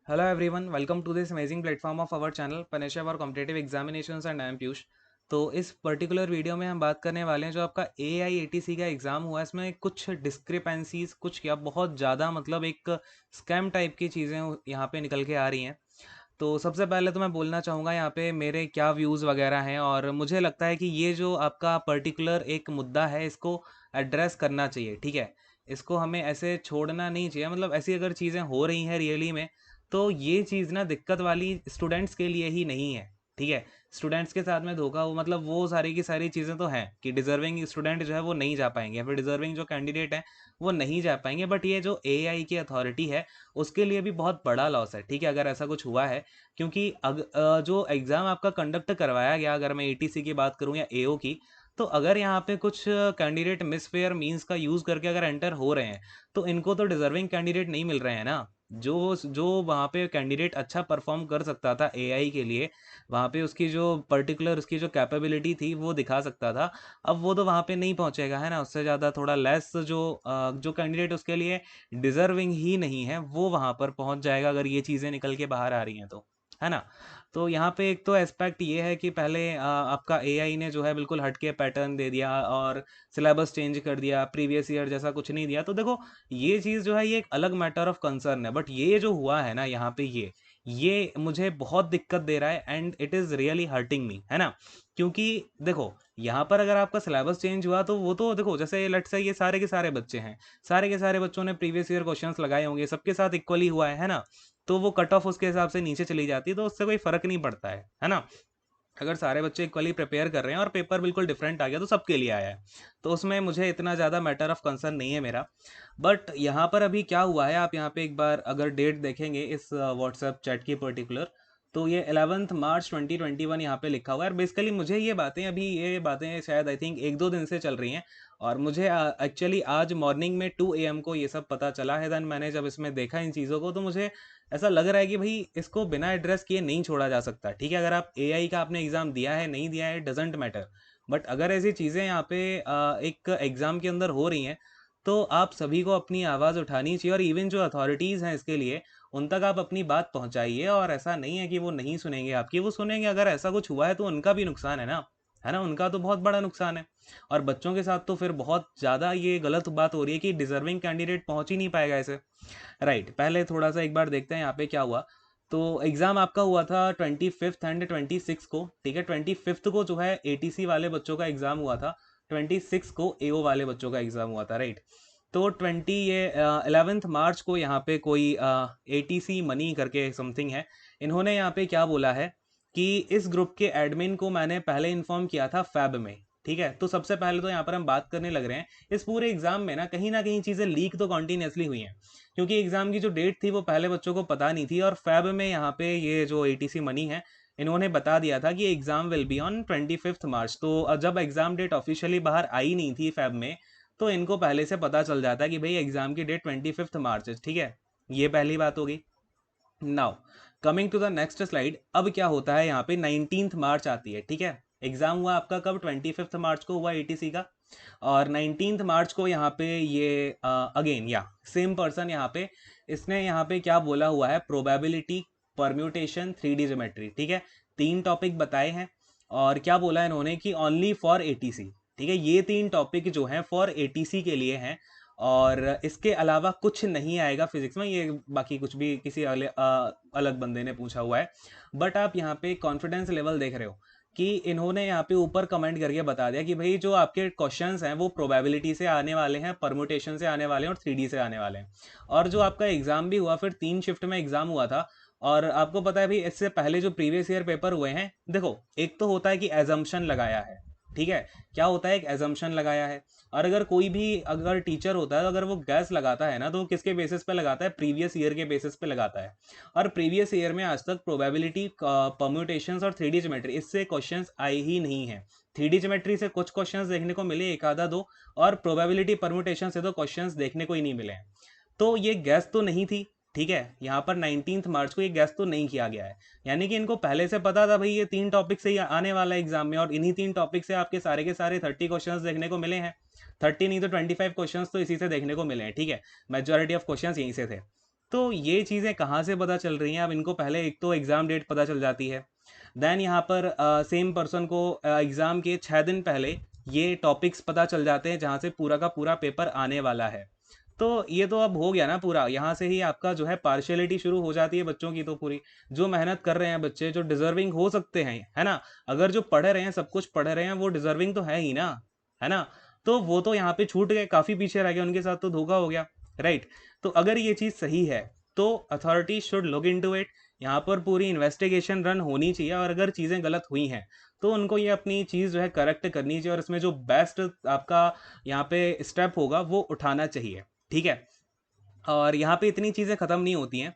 Hello everyone, welcome to this amazing platform of our channel Panisha for Competitive Examinations and I am Piyush. तो इस particular video में हम बात करने वाले हैं जो आपका AIATC का एग्ज़ाम हुआ है, इसमें कुछ डिस्क्रिपेंसीज कुछ क्या बहुत ज़्यादा मतलब एक स्कैम टाइप की चीज़ें यहाँ पे निकल के आ रही हैं। तो सबसे पहले तो मैं बोलना चाहूँगा यहाँ पे मेरे क्या व्यूज़ वगैरह हैं, और मुझे लगता है कि ये जो आपका पर्टिकुलर एक मुद्दा है इसको एड्रेस करना चाहिए, ठीक है। इसको हमें ऐसे छोड़ना नहीं चाहिए, मतलब ऐसी अगर चीज़ें हो रही हैं रियली में, तो ये चीज़ ना दिक्कत वाली स्टूडेंट्स के लिए ही नहीं है, ठीक है। स्टूडेंट्स के साथ में धोखा हो मतलब वो सारी की सारी चीज़ें तो हैं कि डिज़र्विंग स्टूडेंट जो है वो नहीं जा पाएंगे, या फिर डिज़र्विंग जो कैंडिडेट हैं वो नहीं जा पाएंगे, बट ये जो एआई की अथॉरिटी है उसके लिए भी बहुत बड़ा लॉस है, ठीक है, अगर ऐसा कुछ हुआ है। क्योंकि जो एग्ज़ाम आपका कंडक्ट करवाया गया, अगर मैं एटीसी की बात करूँ या एओ की, तो अगर यहाँ पे कुछ कैंडिडेट मिसफेयर मींस का यूज़ करके अगर एंटर हो रहे हैं, तो इनको तो डिज़र्विंग कैंडिडेट नहीं मिल रहे हैं ना। जो वहाँ पे कैंडिडेट अच्छा परफॉर्म कर सकता था एआई के लिए, वहाँ पे उसकी जो पर्टिकुलर उसकी जो कैपेबिलिटी थी वो दिखा सकता था, अब वो तो वहाँ पे नहीं पहुँचेगा, है ना। उससे ज़्यादा थोड़ा लेस जो कैंडिडेट उसके लिए डिज़र्विंग ही नहीं है वो वहाँ पर पहुँच जाएगा, अगर ये चीज़ें निकल के बाहर आ रही हैं तो, है ना। तो यहाँ पे एक तो एस्पेक्ट ये है कि पहले आपका एआई ने जो है बिल्कुल हटके पैटर्न दे दिया और सिलेबस चेंज कर दिया, प्रीवियस ईयर जैसा कुछ नहीं दिया। तो देखो, ये चीज़ जो है ये एक अलग मैटर ऑफ कंसर्न है, बट ये जो हुआ है ना यहाँ पे, ये मुझे बहुत दिक्कत दे रहा है and it is really hurting me, है ना। क्योंकि देखो, यहाँ पर अगर आपका सिलेबस चेंज हुआ तो वो तो देखो, जैसे लेट्स से ये सारे के सारे बच्चे हैं, सारे के सारे बच्चों ने प्रीवियस ईयर क्वेश्चंस लगाए होंगे, सबके साथ इक्वली हुआ है ना। तो वो कट ऑफ उसके हिसाब से नीचे चली जाती है, तो उससे कोई फर्क नहीं पड़ता है ना। अगर सारे बच्चे इक्वली प्रिपेयर कर रहे हैं और पेपर बिल्कुल डिफरेंट आ गया तो सबके लिए आया है, तो उसमें मुझे इतना ज़्यादा मैटर ऑफ कंसर्न नहीं है मेरा। बट यहाँ पर अभी क्या हुआ है, आप यहाँ पे एक बार अगर डेट देखेंगे इस व्हाट्सएप चैट की पर्टिकुलर, तो ये 11 मार्च 2021 यहाँ पे लिखा हुआ है। और बेसिकली मुझे ये बातें शायद आई थिंक एक दो दिन से चल रही हैं, और मुझे एक्चुअली आज मॉर्निंग में 2 AM को ये सब पता चला है। देन मैंने जब इसमें देखा इन चीज़ों को, तो मुझे ऐसा लग रहा है कि भाई इसको बिना एड्रेस किए नहीं छोड़ा जा सकता, ठीक है। अगर आप एआई का आपने एग्ज़ाम दिया है नहीं दिया है डजेंट मैटर, बट अगर ऐसी चीज़ें यहाँ पे एक एग्ज़ाम के अंदर हो रही हैं, तो आप सभी को अपनी आवाज़ उठानी चाहिए, और इवन जो अथॉरिटीज़ हैं इसके लिए, उन तक आप अपनी बात पहुँचाइए। और ऐसा नहीं है कि वो नहीं सुनेंगे आपकी, वो सुनेंगे। अगर ऐसा कुछ हुआ है तो उनका भी नुकसान है ना, उनका तो बहुत बड़ा नुकसान है। और बच्चों के साथ तो फिर बहुत ज़्यादा ये गलत बात हो रही है कि डिज़र्विंग कैंडिडेट पहुँच ही नहीं पाएगा ऐसे। राइट, पहले थोड़ा सा एक बार देखते हैं यहाँ पे क्या हुआ। तो एग्ज़ाम आपका हुआ था 25 एंड 26 को, ठीक है। 25 को जो है एटीसी वाले बच्चों का एग्ज़ाम हुआ था, 26 को एओ वाले बच्चों का एग्ज़ाम हुआ था, राइट। तो 11 मार्च को यहाँ पे कोई एटीसी मनी करके समथिंग है, इन्होंने यहाँ पे क्या बोला है कि इस ग्रुप के एडमिन को मैंने पहले इन्फॉर्म किया था फैब में, ठीक है। तो सबसे पहले तो यहाँ पर हम बात करने लग रहे हैं, इस पूरे एग्जाम में ना कहीं चीज़ें लीक तो कॉन्टीन्यूसली हुई हैं, क्योंकि एग्जाम की जो डेट थी वो पहले बच्चों को पता नहीं थी, और फैब में यहाँ पे ये जो एटीसी मनी है, इन्होंने बता दिया था कि एग्जाम विल बी ऑन 25 मार्च। तो जब एग्जाम डेट ऑफिशियली बाहर आई नहीं थी फैब में, तो इनको पहले से पता चल जाता है कि भाई एग्जाम की डेट 25 मार्च है, ठीक है। ये पहली बात होगी। Now coming to the next slide, अब क्या होता है यहाँ पे 19 मार्च आती है, ठीक है। एग्जाम हुआ आपका कब, 25 मार्च को हुआ एटीसी का, और 19 मार्च को यहाँ पे ये अगेन या सेम पर्सन यहाँ पे, इसने यहाँ पे क्या बोला हुआ है, प्रोबेबिलिटी, परम्यूटेशन, 3D ज्योमेट्री, ठीक है। 3 टॉपिक बताए हैं, और क्या बोला है इन्होंने कि ओनली फॉर एटीसी, ठीक है। ये 3 टॉपिक जो हैं फॉर एटीसी के लिए हैं, और इसके अलावा कुछ नहीं आएगा फिजिक्स में, ये बाकी कुछ भी किसी अलग बंदे ने पूछा हुआ है। बट आप यहाँ पे कॉन्फिडेंस लेवल देख रहे हो कि इन्होंने यहाँ पे ऊपर कमेंट करके बता दिया कि भाई जो आपके क्वेश्चंस हैं वो प्रोबेबिलिटी से आने वाले हैं, परमुटेशन से आने वाले हैं, और 3D से आने वाले हैं। और जो आपका एग्जाम भी हुआ, फिर 3 शिफ्ट में एग्जाम हुआ था। और आपको पता है भाई, इससे पहले जो प्रीवियस ईयर पेपर हुए हैं, देखो एक तो होता है कि एजम्पशन लगाया है, ठीक है। क्या होता है, एक एजम्पशन लगाया है। और अगर कोई भी अगर टीचर होता है, तो अगर वो गैस लगाता है ना, तो वो किसके बेसिस पे लगाता है, प्रीवियस ईयर के बेसिस पे लगाता है। और प्रीवियस ईयर में आज तक प्रोबेबिलिटी, परम्यूटेशंस और 3D ज्योमेट्री, इससे क्वेश्चंस आए ही नहीं है। 3D ज्योमेट्री से कुछ क्वेश्चंस देखने को मिले, एक आधा दो, और प्रोबेबिलिटी परम्यूटेशन से तो क्वेश्चंस देखने को ही नहीं मिले हैं। तो ये गैस तो नहीं थी, ठीक है। यहाँ पर 19 मार्च को ये गैस तो नहीं किया गया है, यानी कि इनको पहले से पता था भाई ये 3 टॉपिक से ही आने वाला है एग्जाम में, और इन्हीं 3 टॉपिक से आपके सारे के सारे 30 क्वेश्चंस देखने को मिले हैं। 30 नहीं तो 25 क्वेश्चंस तो इसी से देखने को मिले हैं, ठीक है। मेजोरिटी ऑफ क्वेश्चंस यहीं से थे। तो ये चीज़ें कहाँ से पता चल रही हैं? अब इनको पहले एक तो एग्ज़ाम डेट पता चल जाती है, देन यहाँ पर सेम पर्सन को एग्ज़ाम के 6 दिन पहले ये टॉपिक्स पता चल जाते हैं जहाँ से पूरा का पूरा पेपर आने वाला है। तो ये तो अब हो गया ना पूरा, यहाँ से ही आपका जो है पार्शियलिटी शुरू हो जाती है बच्चों की तो पूरी। जो मेहनत कर रहे हैं बच्चे, जो डिज़र्विंग हो सकते हैं, है ना? अगर जो पढ़ रहे हैं, सब कुछ पढ़ रहे हैं, वो डिज़र्विंग तो है ही ना, है ना? तो वो तो यहाँ पे छूट गए, काफ़ी पीछे रह गए, उनके साथ तो धोखा हो गया, राइट? तो अगर ये चीज़ सही है, तो authority should look into it. यहाँ पर पूरी इन्वेस्टिगेशन रन होनी चाहिए और अगर चीज़ें गलत हुई हैं, तो उनको ये अपनी चीज़ जो है करेक्ट करनी चाहिए और इसमें जो बेस्ट आपका यहाँ पे स्टेप होगा, वो उठाना चाहिए, ठीक है? और यहाँ पे इतनी चीज़ें ख़त्म नहीं होती हैं।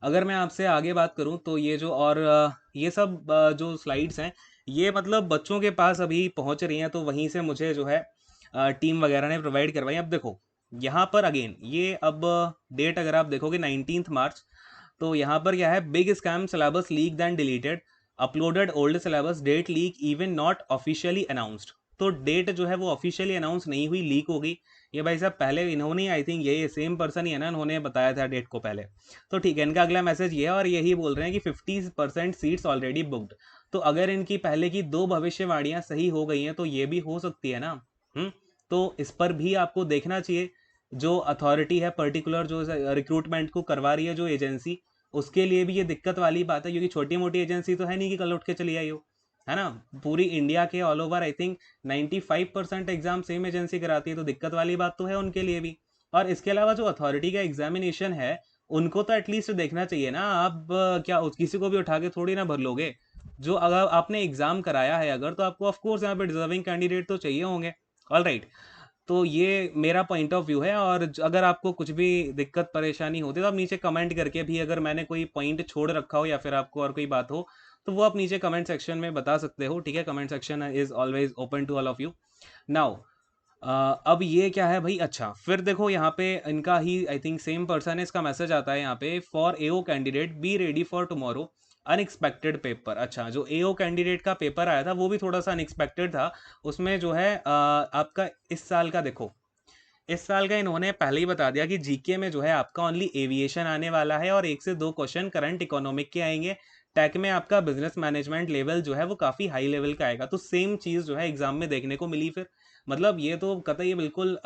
अगर मैं आपसे आगे बात करूँ तो ये जो और ये सब जो स्लाइड्स हैं, ये मतलब बच्चों के पास अभी पहुँच रही हैं, तो वहीं से मुझे जो है टीम वगैरह ने प्रोवाइड करवाई। अब देखो, यहाँ पर अगेन ये अब डेट अगर आप देखोगे 19 मार्च, तो यहाँ पर क्या है, big scam syllabus leaked and deleted, uploaded old syllabus, date leak even not officially announced. तो डेट जो है वो ऑफिशियली अनाउंस नहीं हुई, लीक हो गई। ये भाई साहब पहले इन्होंने, आई थिंक ये सेम पर्सन ही है ना, इन्होंने बताया था डेट को पहले। तो ठीक है, इनका अगला मैसेज ये है और यही बोल रहे हैं कि 50% सीट्स ऑलरेडी बुक्ड। तो अगर इनकी पहले की 2 भविष्यवाणियां सही हो गई हैं, तो ये भी हो सकती है ना। तो इस पर भी आपको देखना चाहिए। जो अथॉरिटी है पर्टिकुलर, जो रिक्रूटमेंट को करवा रही है जो एजेंसी, उसके लिए भी ये दिक्कत वाली बात है, क्योंकि छोटी मोटी एजेंसी तो है नहीं कि कल उठ के चली आई हो, है ना? पूरी इंडिया के all over I think 95% exam same agency कराती है, तो दिक्कत वाली बात तो है उनके लिए भी। और इसके अलावा जो अथॉरिटी का एग्जामिनेशन है, उनको तो एटलीस्ट देखना चाहिए ना। आप क्या किसी को भी उठा के थोड़ी ना भर लोगे। जो अगर आपने एग्जाम कराया है अगर, तो आपको ऑफकोर्स यहाँ पे डिजर्विंग कैंडिडेट तो चाहिए होंगे। ऑल राइट, तो ये मेरा पॉइंट ऑफ व्यू है। और अगर आपको कुछ भी दिक्कत परेशानी होती है, तो आप नीचे कमेंट करके भी, अगर मैंने कोई पॉइंट छोड़ रखा हो या फिर आपको और कोई बात हो, तो वो आप नीचे कमेंट सेक्शन में बता सकते हो, ठीक है? Comment section is always open to all of you. Now अब ये क्या है भाई, अच्छा फिर देखो यहाँ पे इनका ही आई थिंक सेम पर्सन है, इसका मैसेज आता है यहाँ पे, for AO candidate be ready for tomorrow unexpected paper. अच्छा, जो एओ कैंडिडेट का पेपर आया था वो भी थोड़ा सा अनएक्सपेक्टेड था। उसमें जो है आपका इस साल का देखो, इस साल का इन्होंने पहले ही बता दिया कि जीके में जो है आपका ओनली एविएशन आने वाला है और 1 से 2 क्वेश्चन करंट इकोनॉमिक के आएंगे। टेक में आपका बिजनेस मैनेजमेंट लेवल जो है वो काफ़ी हाई लेवल का आएगा। तो सेम चीज़ जो है एग्जाम में देखने को मिली फिर। मतलब ये तो कतई बिल्कुल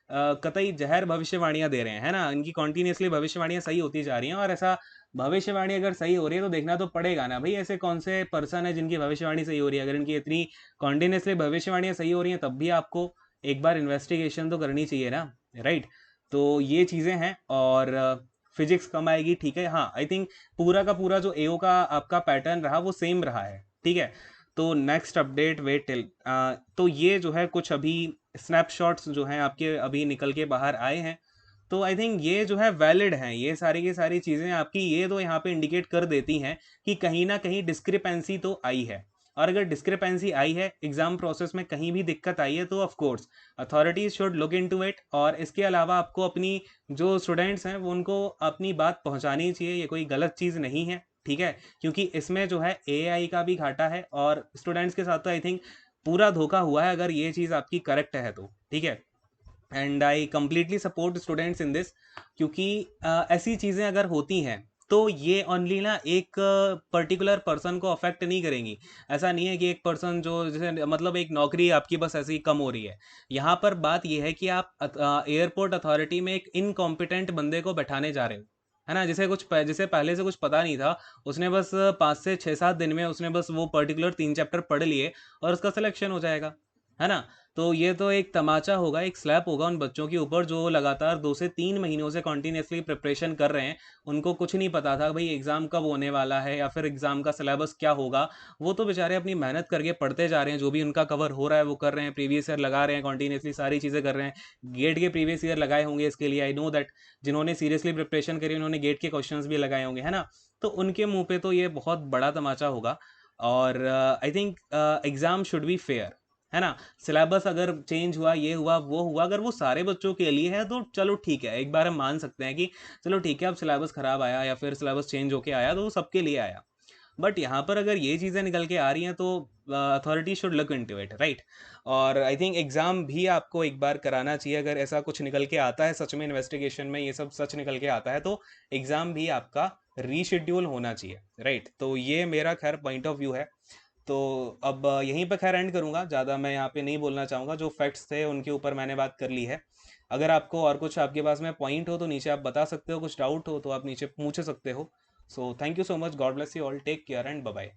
कतई जहर भविष्यवाणियां दे रहे हैं, है ना? इनकी कॉन्टिन्यूसली भविष्यवाणियां सही होती जा रही हैं, और ऐसा भविष्यवाणी अगर सही हो रही है तो देखना तो पड़ेगा ना भाई, ऐसे कौन से पर्सन है जिनकी भविष्यवाणी सही हो रही है? अगर इनकी इतनी कॉन्टिन्यूसली भविष्यवाणियां सही हो रही हैं, तब भी आपको एक बार इन्वेस्टिगेशन तो करनी चाहिए ना, राइट? तो ये चीज़ें हैं। और फिजिक्स कम आएगी, ठीक है, हाँ। आई थिंक पूरा का पूरा जो एओ का आपका पैटर्न रहा वो सेम रहा है, ठीक है? तो नेक्स्ट अपडेट वेट टिल। तो ये जो है कुछ अभी स्नैपशॉट्स जो हैं आपके अभी निकल के बाहर आए हैं। तो आई थिंक ये जो है वैलिड हैं, ये सारी की सारी चीज़ें आपकी ये तो यहाँ पे इंडिकेट कर देती हैं कि कहीं ना कहीं डिस्क्रिपेंसी तो आई है। और अगर डिस्क्रिपेंसी आई है, एग्जाम प्रोसेस में कहीं भी दिक्कत आई है, तो of course authorities should look into it. और इसके अलावा आपको अपनी जो स्टूडेंट्स हैं वो उनको अपनी बात पहुंचानी चाहिए, ये कोई गलत चीज़ नहीं है, ठीक है? क्योंकि इसमें जो है एआई का भी घाटा है और स्टूडेंट्स के साथ तो आई थिंक पूरा धोखा हुआ है, अगर ये चीज़ आपकी करेक्ट है तो, ठीक है? And I completely support students in this. क्योंकि ऐसी चीज़ें अगर होती हैं, तो ये ओनली ना एक पर्टिकुलर पर्सन को अफेक्ट नहीं करेंगी। ऐसा नहीं है कि एक पर्सन जो जैसे मतलब एक नौकरी आपकी बस ऐसे ही कम हो रही है। यहाँ पर बात ये है कि आप एयरपोर्ट अथॉरिटी में एक इनकॉम्पिटेंट बंदे को बैठाने जा रहे हो, है ना? जिसे पहले से कुछ पता नहीं था, उसने बस 5 से 6 7 दिन में उसने बस वो पर्टिकुलर 3 चैप्टर पढ़ लिए और उसका सिलेक्शन हो जाएगा, है ना? तो ये तो एक तमाचा होगा, एक स्लैप होगा उन बच्चों के ऊपर जो लगातार 2 से 3 महीनों से कॉन्टीन्यूसली प्रिपरेशन कर रहे हैं। उनको कुछ नहीं पता था भाई एग्ज़ाम कब होने वाला है या फिर एग्ज़ाम का सिलेबस क्या होगा। वो तो बेचारे अपनी मेहनत करके पढ़ते जा रहे हैं, जो भी उनका कवर हो रहा है वो कर रहे हैं, प्रीवियस ईयर लगा रहे हैं, कॉन्टीन्यूसली सारी चीज़ें कर रहे हैं। गेट के प्रीवियस ईयर लगाए होंगे इसके लिए, आई नो दैट। जिन्होंने सीरियसली प्रिपरेशन करी उन्होंने गेट के क्वेश्चंस भी लगाए होंगे, है ना? तो उनके मुंह पे तो ये बहुत बड़ा तमाचा होगा। और I think exam should be fair, है ना? सिलेबस अगर चेंज हुआ, ये हुआ वो हुआ, अगर वो सारे बच्चों के लिए है तो चलो ठीक है, एक बार हम मान सकते हैं कि चलो ठीक है, अब सिलेबस खराब आया या फिर सिलेबस चेंज होके आया तो वो सबके लिए आया। बट यहाँ पर अगर ये चीज़ें निकल के आ रही हैं तो authority should look into it, right. और आई थिंक एग्ज़ाम भी आपको एक बार कराना चाहिए, अगर ऐसा कुछ निकल के आता है सच में, इन्वेस्टिगेशन में ये सब सच निकल के आता है तो एग्ज़ाम भी आपका रीशेड्यूल होना चाहिए, राइट। तो ये मेरा खैर पॉइंट ऑफ व्यू है। तो अब यहीं पर खैर एंड करूँगा, ज़्यादा मैं यहाँ पे नहीं बोलना चाहूँगा, जो फैक्ट्स थे उनके ऊपर मैंने बात कर ली है। अगर आपको और कुछ आपके पास में पॉइंट हो तो नीचे आप बता सकते हो, कुछ डाउट हो तो आप नीचे पूछ सकते हो। So thank you so much, God bless you all, take care and bye bye.